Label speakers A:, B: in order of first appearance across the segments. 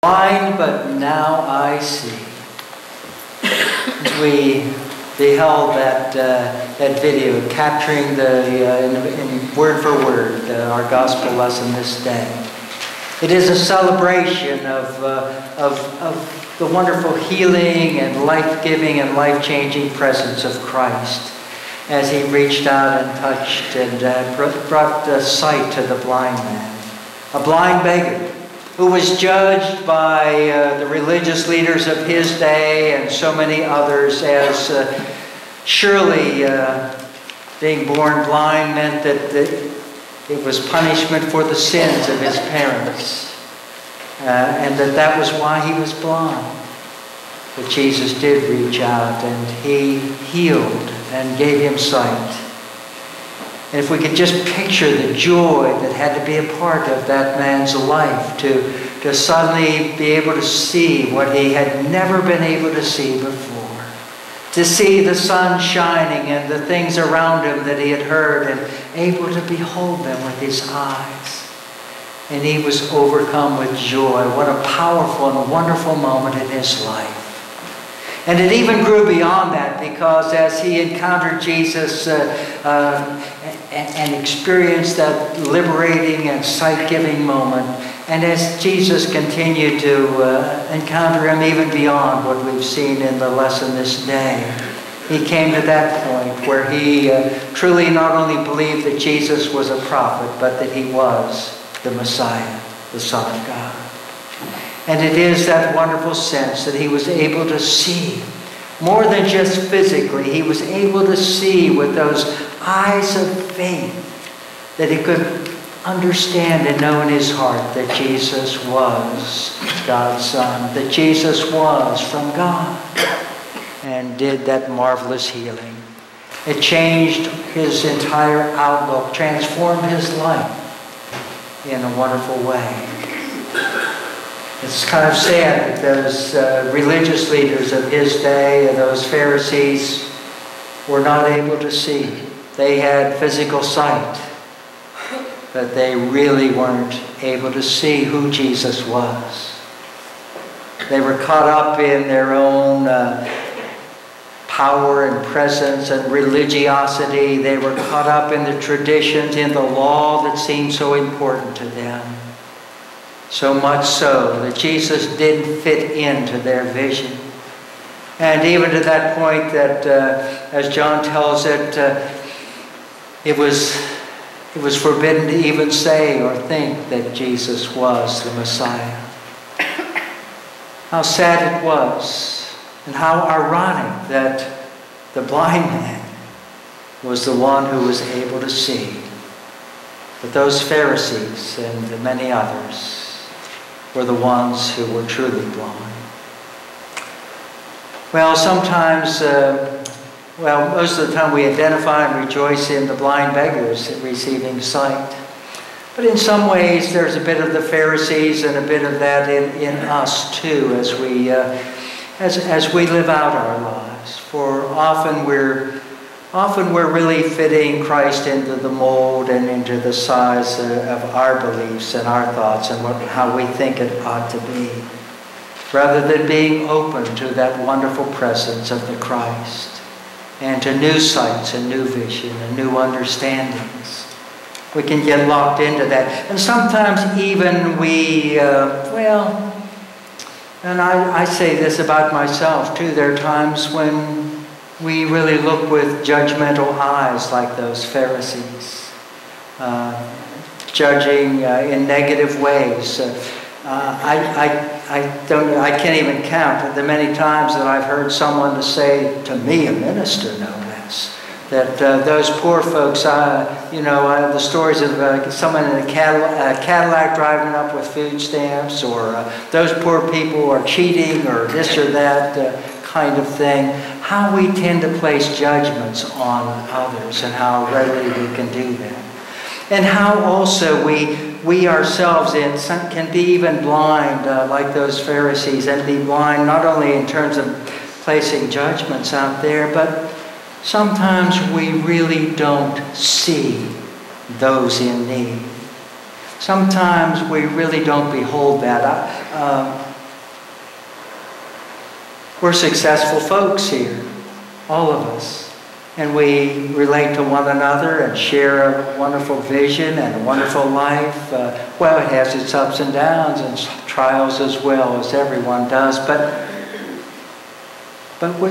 A: Blind, but now I see. We beheld that video capturing in word for word our gospel lesson this day. It is a celebration of the wonderful healing and life-giving and life-changing presence of Christ as he reached out and touched and brought sight to the blind man, a blind beggar who was judged by the religious leaders of his day and so many others as surely being born blind meant that it was punishment for the sins of his parents, and that was why he was blind. But Jesus did reach out and he healed and gave him sight. And if we could just picture the joy that had to be a part of that man's life to suddenly be able to see what he had never been able to see before. To see the sun shining and the things around him that he had heard and able to behold them with his eyes. And he was overcome with joy. What a powerful and wonderful moment in his life. And it even grew beyond that, because as he encountered Jesus and experienced that liberating and sight-giving moment, and as Jesus continued to encounter him even beyond what we've seen in the lesson this day, he came to that point where he truly not only believed that Jesus was a prophet, but that he was the Messiah, the Son of God. And it is that wonderful sense that he was able to see, more than just physically, he was able to see with those eyes of faith, that he could understand and know in his heart that Jesus was God's Son, that Jesus was from God, and did that marvelous healing. It changed his entire outlook, transformed his life in a wonderful way. It's kind of sad that those religious leaders of his day, those Pharisees, were not able to see. They had physical sight, but they really weren't able to see who Jesus was. They were caught up in their own power and presence and religiosity. They were caught up in the traditions, in the law that seemed so important to them. So much so that Jesus didn't fit into their vision. And even to that point that, as John tells it, it was forbidden to even say or think that Jesus was the Messiah. How sad it was, and how ironic that the blind man was the one who was able to see. But those Pharisees and many others were the ones who were truly blind. Well, sometimes, most of the time we identify and rejoice in the blind beggars receiving sight. But in some ways, there's a bit of the Pharisees and a bit of that in us too, as we live out our lives. For often we're really fitting Christ into the mold and into the size of our beliefs and our thoughts and how we think it ought to be, rather than being open to that wonderful presence of the Christ and to new sights and new vision and new understandings. We can get locked into that. And sometimes even we, and I say this about myself too, there are times when we really look with judgmental eyes like those Pharisees, judging in negative ways. I can't even count the many times that I've heard someone to say to me, a minister no less, that those poor folks, the stories of someone in a Cadillac driving up with food stamps, or those poor people are cheating, or this or that kind of thing. How we tend to place judgments on others and how readily we can do that. And how also we ourselves can be even blind like those Pharisees, and be blind not only in terms of placing judgments out there, but sometimes we really don't see those in need. Sometimes we really don't behold that. We're successful folks here, all of us. And we relate to one another and share a wonderful vision and a wonderful life. Well, it has its ups and downs and trials as well, as everyone does. But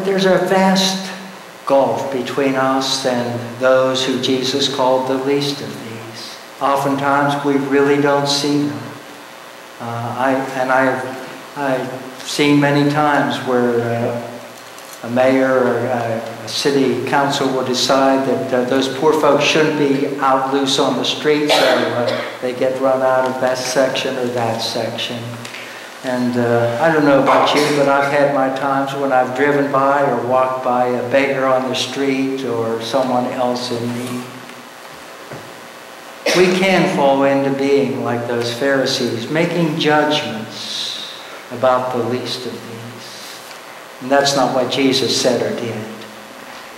A: there's a vast gulf between us and those who Jesus called the least of these. Oftentimes we really don't see them. I've seen many times where a mayor or a city council will decide that those poor folks shouldn't be out loose on the street, so they get run out of that section or that section. And I don't know about you, but I've had my times when I've driven by or walked by a beggar on the street or someone else in need. We can fall into being like those Pharisees, making judgments about the least of these. And that's not what Jesus said or did.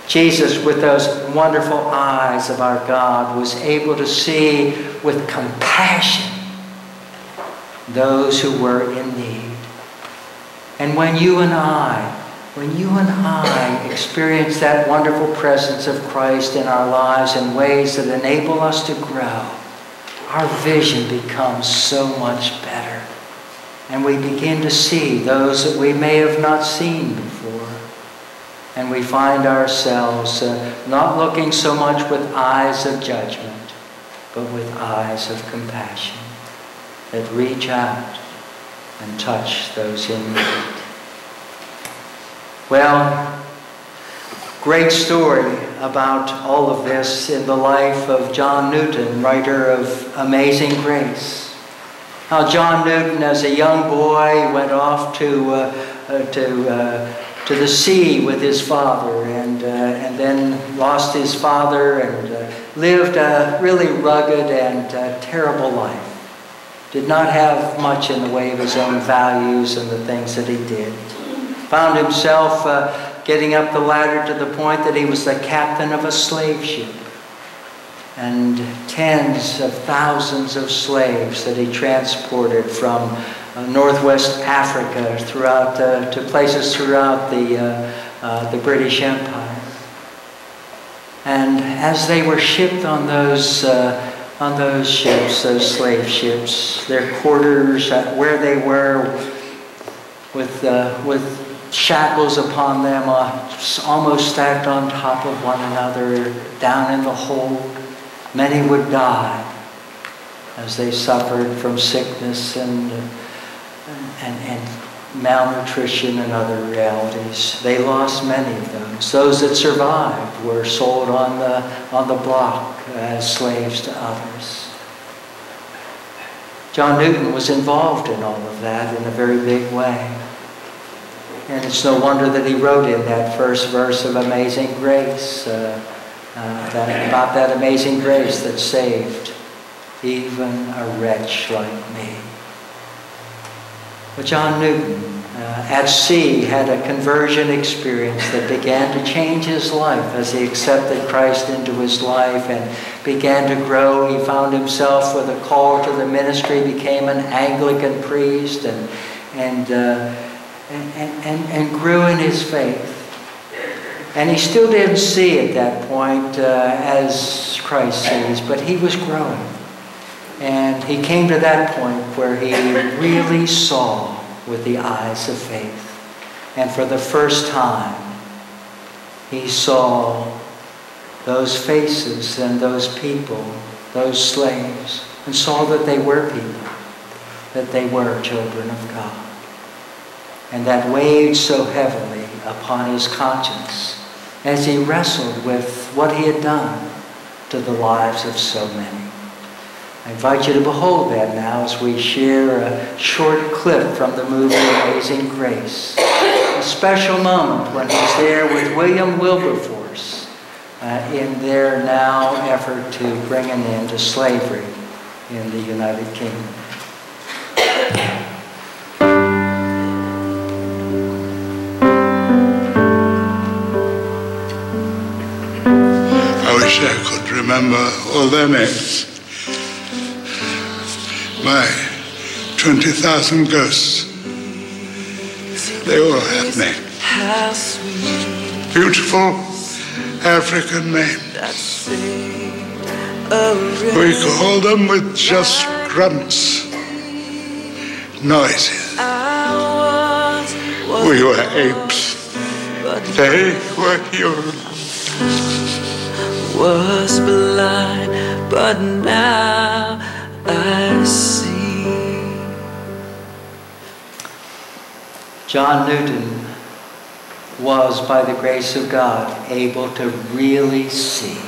A: Jesus, with those wonderful eyes of our God, was able to see with compassion those who were in need. And when you and I experience that wonderful presence of Christ in our lives in ways that enable us to grow, our vision becomes so much better. And we begin to see those that we may have not seen before. And we find ourselves not looking so much with eyes of judgment, but with eyes of compassion that reach out and touch those in need. Well, great story about all of this in the life of John Newton, writer of Amazing Grace. How John Newton, as a young boy, went off to the sea with his father, and then lost his father and lived a really rugged and terrible life. Did not have much in the way of his own values and the things that he did. Found himself getting up the ladder to the point that he was the captain of a slave ship. And tens of thousands of slaves that he transported from northwest Africa throughout to places throughout the British Empire. And as they were shipped on those ships, those slave ships, their quarters, where they were, with shackles upon them, almost stacked on top of one another, down in the hold. Many would die as they suffered from sickness and malnutrition and other realities. They lost many of those. Those that survived were sold on the block as slaves to others. John Newton was involved in all of that in a very big way. And it's no wonder that he wrote in that first verse of Amazing Grace, about that amazing grace that saved even a wretch like me. But John Newton, at sea, had a conversion experience that began to change his life as he accepted Christ into his life and began to grow. He found himself with a call to the ministry, became an Anglican priest, and grew in his faith. And he still didn't see at that point as Christ sees, but he was growing. And he came to that point where he really saw with the eyes of faith. And for the first time, he saw those faces and those people, those slaves, and saw that they were people, that they were children of God. And that weighed so heavily upon his conscience as he wrestled with what he had done to the lives of so many. I invite you to behold that now as we share a short clip from the movie Amazing Grace. A special moment when he's there with William Wilberforce in their now effort to bring an end to slavery in the United Kingdom.
B: I wish I could remember all their names. My 20,000 ghosts, they all have names.
C: how sweet.
B: Beautiful African name.
C: That saved a
B: We
C: wretch
B: call them with just grunts, noises.
C: I was
B: We were apes.
C: but
B: They were human.
C: was blind, but now I see.
A: John Newton was, by the grace of God, able to really see.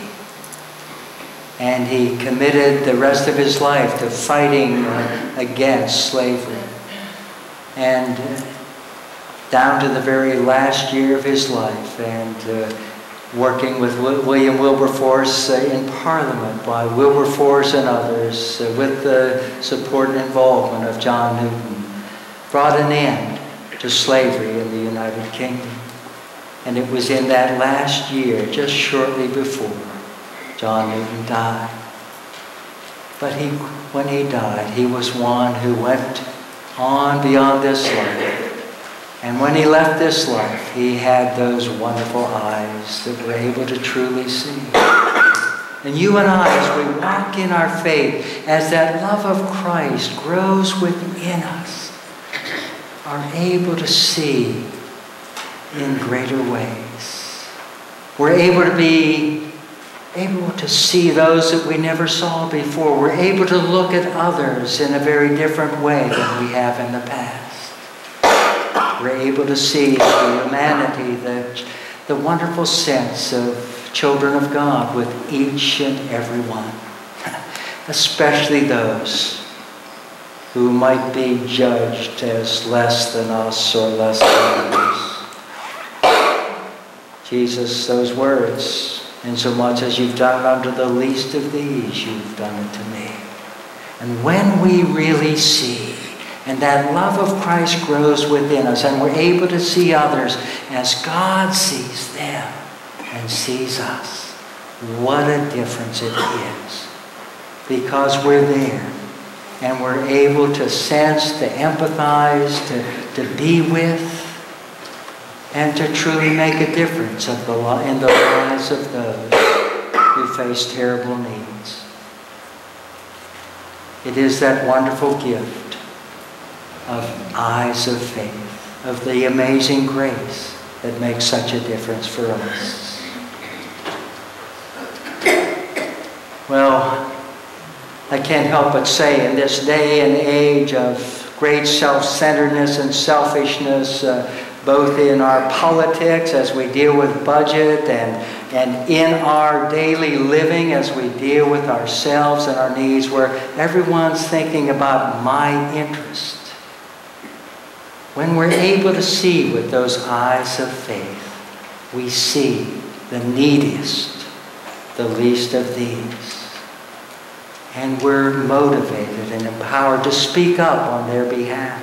A: And he committed the rest of his life to fighting against slavery. And down to the very last year of his life, and working with William Wilberforce in Parliament, by Wilberforce and others, with the support and involvement of John Newton, brought an end to slavery in the United Kingdom. And it was in that last year, just shortly before, John Newton died. But when he died, he was one who went on beyond this life. And when he left this life, he had those wonderful eyes that were able to truly see. And you and I, as we walk in our faith, as that love of Christ grows within us, are able to see in greater ways. We're able to see those that we never saw before. We're able to look at others in a very different way than we have in the past. We're able to see the humanity, the wonderful sense of children of God with each and every one, especially those who might be judged as less than us or less than others. Jesus, those words, insomuch as you've done unto the least of these, you've done it to me. And when we really see, and that love of Christ grows within us, and we're able to see others as God sees them and sees us, what a difference it is. Because we're there. And we're able to sense, to empathize, to be with, and to truly make a difference in the lives of those who face terrible needs. It is that wonderful gift of eyes of faith, of the amazing grace that makes such a difference for us. Well, I can't help but say, in this day and age of great self-centeredness and selfishness, both in our politics as we deal with budget and in our daily living as we deal with ourselves and our needs, where everyone's thinking about my interest. When we're able to see with those eyes of faith, we see the neediest, the least of these. And we're motivated and empowered to speak up on their behalf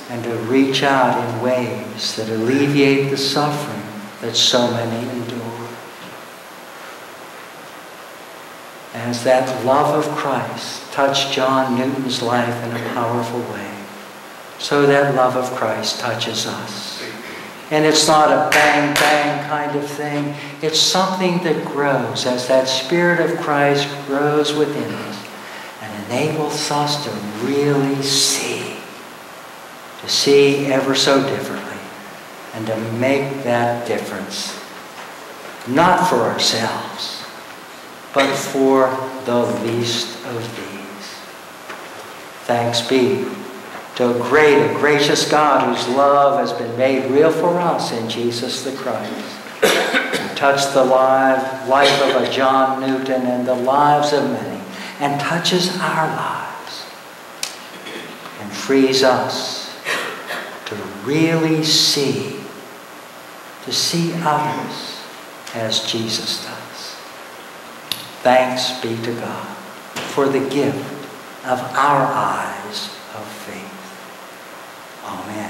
A: and to reach out in ways that alleviate the suffering that so many endure. As that love of Christ touched John Newton's life in a powerful way, so that love of Christ touches us. And it's not a bang, bang kind of thing. It's something that grows as that Spirit of Christ grows within us and enables us to really see, to see ever so differently, and to make that difference, not for ourselves, but for the least of these. Thanks be to a great and gracious God whose love has been made real for us in Jesus the Christ. Who touched the life of a John Newton and the lives of many, and touches our lives and frees us to really see, to see others as Jesus does. Thanks be to God for the gift of our eyes of faith. Amen.